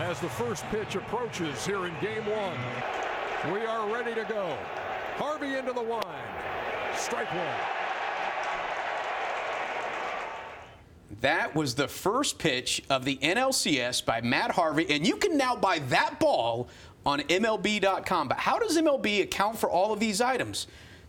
as the first pitch approaches here in game one. We are ready to go. Harvey into the wind. Strike one. That was the first pitch of the NLCS by Matt Harvey, and you can now buy that ball on MLB.com. But how does MLB account for all of these items?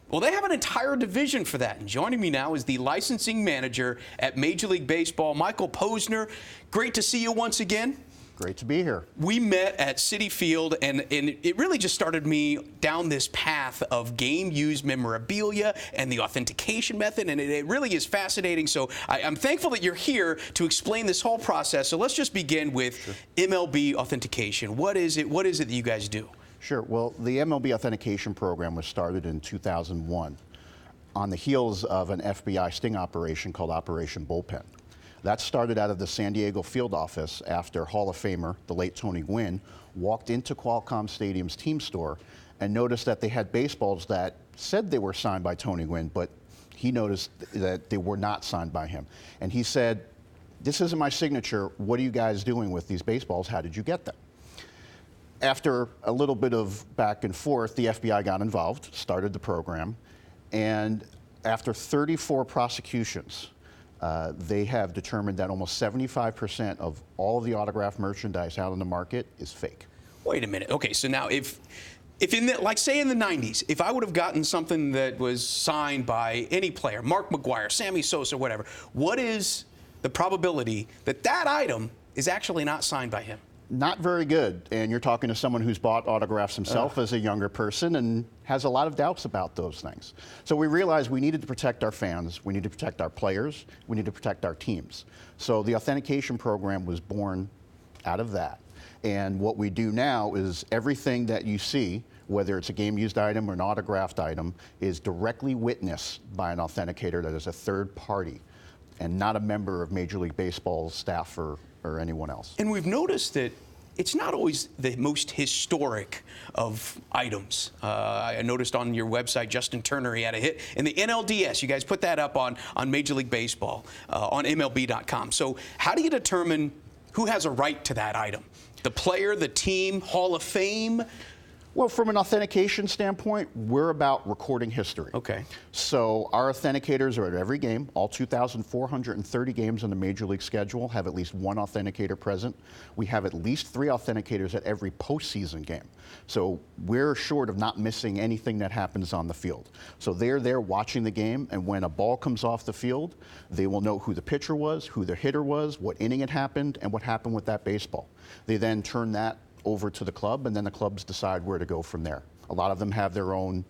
Well, they have an entire division for that. And joining me now is the licensing manager at Major League Baseball, Michael Posner. Great to see you once again. Great to be here. We met at Citi Field, and it really just started me down this path of game-used memorabilia and the authentication method, and it really is fascinating. So I'm thankful that you're here to explain this whole process. So let's just begin with MLB authentication. What is it that you guys do? Sure. Well, the MLB authentication program was started in 2001 on the heels of an FBI sting operation called Operation Bullpen. That started out of the San Diego field office after Hall of Famer, the late Tony Gwynn, walked into Qualcomm Stadium's team store and noticed that they had baseballs that said they were signed by Tony Gwynn, but he noticed that they were not signed by him. And he said, "This isn't my signature. What are you guys doing with these baseballs? How did you get them?" After a little bit of back and forth, the FBI got involved, started the program, and after 34 prosecutions, they have determined that almost 75% of all of the autographed merchandise out on the market is fake. Wait a minute. Okay, so now if in the, like say in the 90s, if I would have gotten something that was signed by any player, Mark McGwire, Sammy Sosa, whatever, what is the probability that that item is actually not signed by him? Not very good, and you're talking to someone who's bought autographs himself as a younger person and has a lot of doubts about those things. So we realized we needed to protect our fans, we need to protect our players, we need to protect our teams. So the authentication program was born out of that. And what we do now is everything that you see, whether it's a game-used item or an autographed item, is directly witnessed by an authenticator that is a third party and not a member of Major League Baseball's staff or anyone else. And we've noticed that it's not always the most historic of items. I noticed on your website, Justin Turner, he had a hit in the NLDS. You guys put that up on Major League Baseball, on MLB.com. So how do you determine who has a right to that item? The player, the team, Hall of Fame? Well, from an authentication standpoint, we're about recording history. Okay. So our authenticators are at every game. All 2,430 games on the Major League schedule have at least one authenticator present. We have at least 3 authenticators at every postseason game. So we're assured of not missing anything that happens on the field. So they're there watching the game, and when a ball comes off the field, they will know who the pitcher was, who the hitter was, what inning it happened, and what happened with that baseball. They then turn that over to the club, and then the clubs decide where to go from there. A lot of them have their own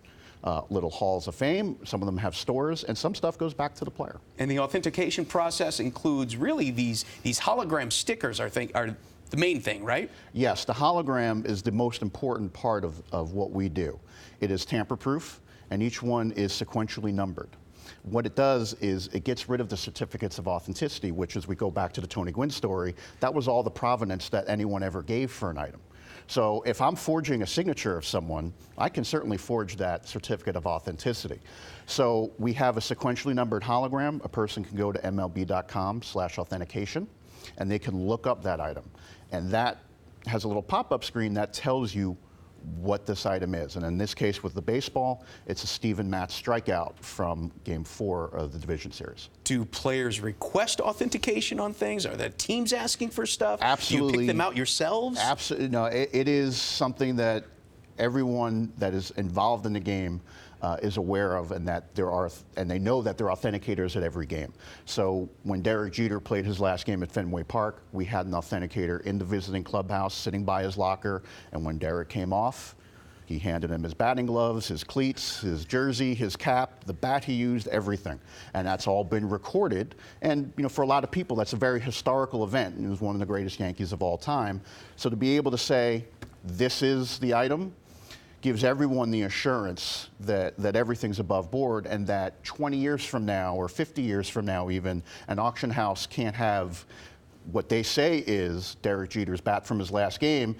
little halls of fame. Some of them have stores, and some stuff goes back to the player. And the authentication process includes really these hologram stickers, I think, are the main thing, right? Yes, the hologram is the most important part of what we do. It is tamper-proof, and each one is sequentially numbered. What it does is it gets rid of the certificates of authenticity, which, as we go back to the Tony Gwynn story, that was all the provenance that anyone ever gave for an item. So if I'm forging a signature of someone, I can certainly forge that certificate of authenticity. So we have a sequentially numbered hologram. A person can go to MLB.com/authentication, and they can look up that item. And that has a little pop-up screen that tells you what this item is. And in this case with the baseball, it's a Steven Matz strikeout from Game 4 of the Division Series. Do players request authentication on things? Are the teams asking for stuff? Absolutely. Do you pick them out yourselves? Absolutely. No, it is something that everyone that is involved in the game is aware of, and that they know that there are authenticators at every game. So when Derek Jeter played his last game at Fenway Park, we had an authenticator in the visiting clubhouse sitting by his locker, and when Derek came off, he handed him his batting gloves, his cleats, his jersey, his cap, the bat he used, everything. And that's all been recorded. And for a lot of people, that's a very historical event. He was one of the greatest Yankees of all time. So to be able to say, this is the item, gives everyone the assurance that everything's above board, and that 20 years from now, or 50 years from now even, an auction house can't have what they say is Derek Jeter's bat from his last game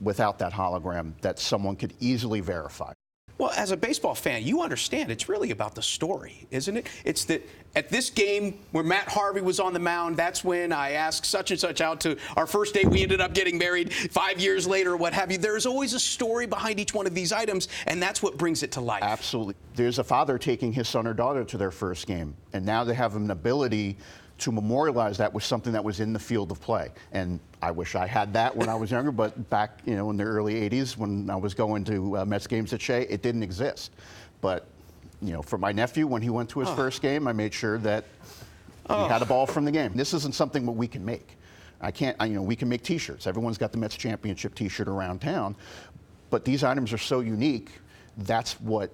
without that hologram that someone could easily verify. Well, as a baseball fan, you understand it's really about the story, isn't it? It's that at this game where Matt Harvey was on the mound, that's when I asked such and such out to our first date. We ended up getting married 5 years later, what have you. There's always a story behind each one of these items, and that's what brings it to life. Absolutely. There's a father taking his son or daughter to their first game, and now they have an ability to memorialize that with something that was in the field of play. And I wish I had that when I was younger, but back, in the early 80s when I was going to Mets games at Shea, it didn't exist. But, for my nephew, when he went to his first game, I made sure that he had a ball from the game. This isn't something that we can make. We can make T-shirts. Everyone's got the Mets championship T-shirt around town, but these items are so unique, that's what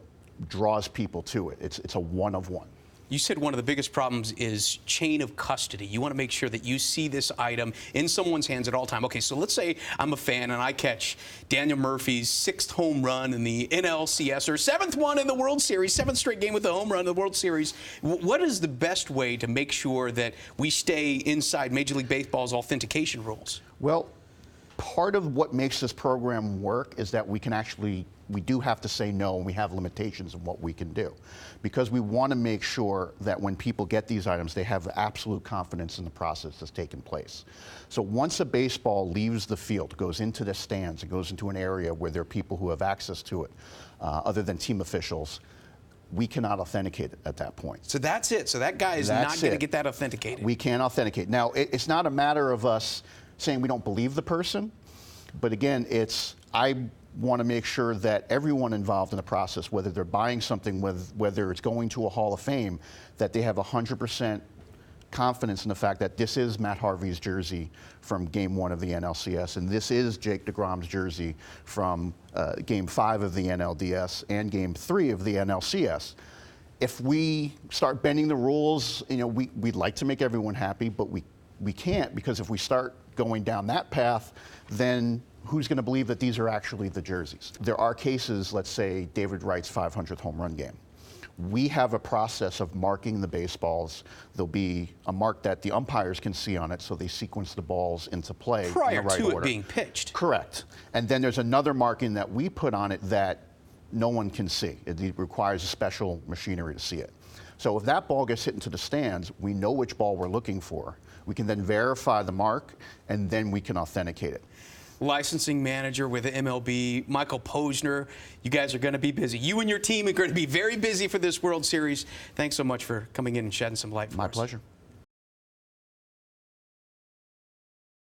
draws people to it. It's a one of one. You said one of the biggest problems is chain of custody. You want to make sure that you see this item in someone's hands at all time. Okay, so let's say I'm a fan and I catch Daniel Murphy's 6th home run in the NLCS, or 7th one in the World Series, 7th straight game with a home run in the World Series. What is the best way to make sure that we stay inside Major League Baseball's authentication rules? Well, part of what makes this program work is that we do have to say no, and we have limitations on what we can do. Because we want to make sure that when people get these items, they have absolute confidence in the process that's taken place. So once a baseball leaves the field, goes into the stands, it goes into an area where there are people who have access to it, other than team officials, we cannot authenticate it at that point. So that's it. So that guy is not going to get that authenticated. We can't authenticate. Now, it's not a matter of us saying we don't believe the person, but again, I want to make sure that everyone involved in the process, whether they're buying something, whether it's going to a Hall of Fame, that they have 100% confidence in the fact that this is Matt Harvey's jersey from Game 1 of the NLCS, and this is Jake DeGrom's jersey from Game 5 of the NLDS and Game 3 of the NLCS. If we start bending the rules, we'd like to make everyone happy, but we can't, because if we start going down that path, then who's going to believe that these are actually the jerseys? There are cases, let's say David Wright's 500th home run game. We have a process of marking the baseballs. There'll be a mark that the umpires can see on it, so they sequence the balls into play prior in the right to order. It being pitched. Correct. And then there's another marking that we put on it that no one can see. It requires a special machinery to see it. So if that ball gets hit into the stands, we know which ball we're looking for. We can then verify the mark, and then we can authenticate it. Licensing manager with the MLB, Michael Posner. You guys are going to be busy. You and your team are going to be very busy for this World Series. Thanks so much for coming in and shedding some light for us. My pleasure.